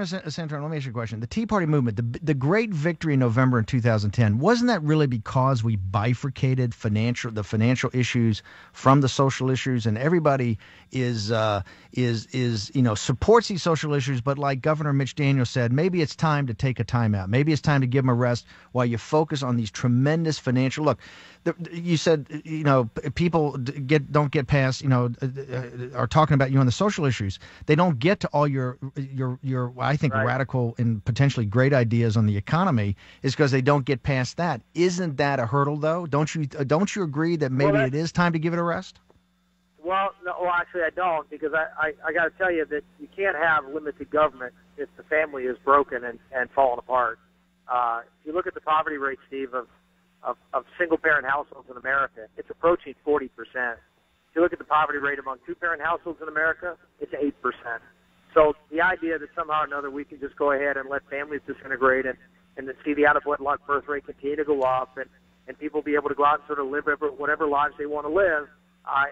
Santorum, let me ask you a question. The Tea Party movement, the great victory in November in 2010, wasn't that really because we bifurcated the financial issues from the social issues, and everybody is supports these social issues, but like Governor Mitch Daniels said, maybe it's time to take a time out. Maybe it's time to give them a rest while you focus on these tremendous financial. Look, you said people don't get past are talking about you on the social issues. They don't get to all your I think Right. radical and potentially great ideas on the economy is because they don't get past that. Isn't that a hurdle though? Don't you agree that maybe it is time to give it a rest? Well, no, well, actually, I don't, because I got to tell you that you can't have limited government if the family is broken and falling apart. If you look at the poverty rate, Steve, of single-parent households in America, it's approaching 40%. If you look at the poverty rate among two-parent households in America, it's 8%. So the idea that somehow or another we can just go ahead and let families disintegrate and then see the out-of-wedlock birth rate continue to go up and people be able to go out and sort of live whatever lives they want to live,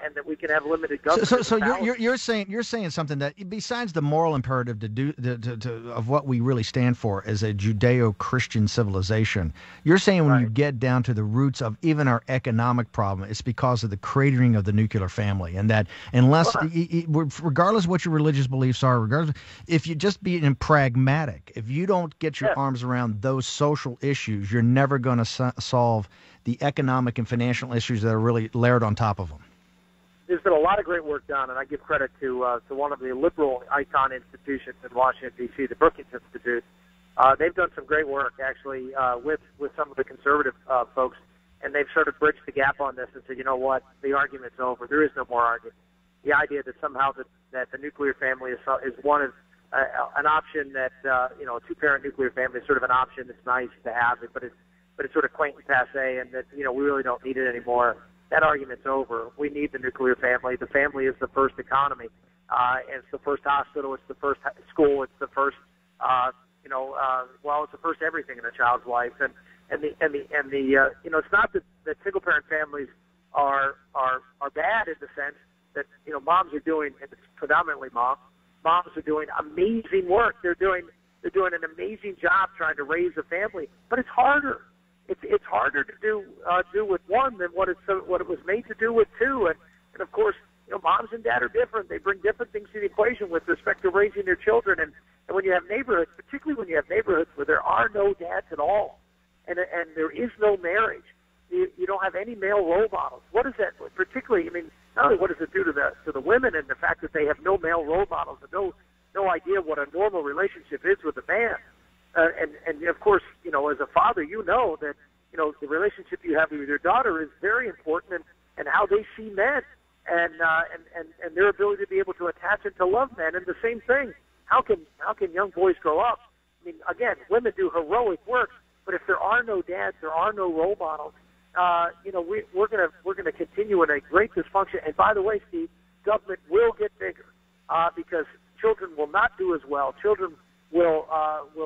and that we can have limited government. So you're saying something that besides the moral imperative of what we really stand for as a Judeo-Christian civilization, you're saying when you get down to the roots of even our economic problem, it's because of the cratering of the nuclear family, and that unless, regardless of what your religious beliefs are, regardless, if you just be pragmatic, if you don't get your arms around those social issues, you're never going to solve the economic and financial issues that are really layered on top of them. There's been a lot of great work done, and I give credit to one of the liberal icon institutions in Washington, D.C., the Brookings Institute. They've done some great work, actually, with some of the conservative folks, and they've sort of bridged the gap on this and said, you know what, the argument's over. There is no more argument. The idea that somehow that the nuclear family is an option that, a two-parent nuclear family is sort of an option that's nice to have, but it's sort of quaint and passé, and that, we really don't need it anymore. That argument's over. We need the nuclear family. The family is the first economy, and it's the first hospital. It's the first school. It's the first, it's the first everything in a child's life. And it's not that single parent families are bad in the sense that moms are doing, and it's predominantly moms. Moms are doing amazing work. They're doing an amazing job trying to raise a family, but it's harder. It's harder to do with one than what it was made to do with two, and of course, moms and dad are different. They bring different things to the equation with respect to raising their children, and when you have neighborhoods, particularly when you have neighborhoods where there are no dads at all, and there is no marriage, you don't have any male role models. What is that? Particularly, not only what does it do to the women, and the fact that they have no male role models and no idea what a normal relationship is with a man. And of course, as a father, that, the relationship you have with your daughter is very important, and how they see men, and their ability to be able to attach and to love men. And the same thing, how can young boys grow up? Again, women do heroic work, but if there are no dads, there are no role models. We're gonna continue in a great dysfunction. And by the way, Steve, government will get bigger because children will not do as well. Children will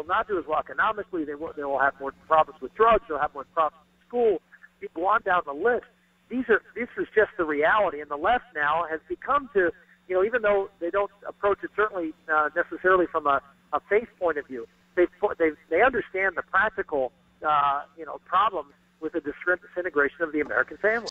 not do as well economically. They will have more problems with drugs. They'll have more problems with school. You go on down the list. This is just the reality. And the left now has become to, even though they don't approach it certainly necessarily from a faith point of view, they understand the practical problems with the disintegration of the American family.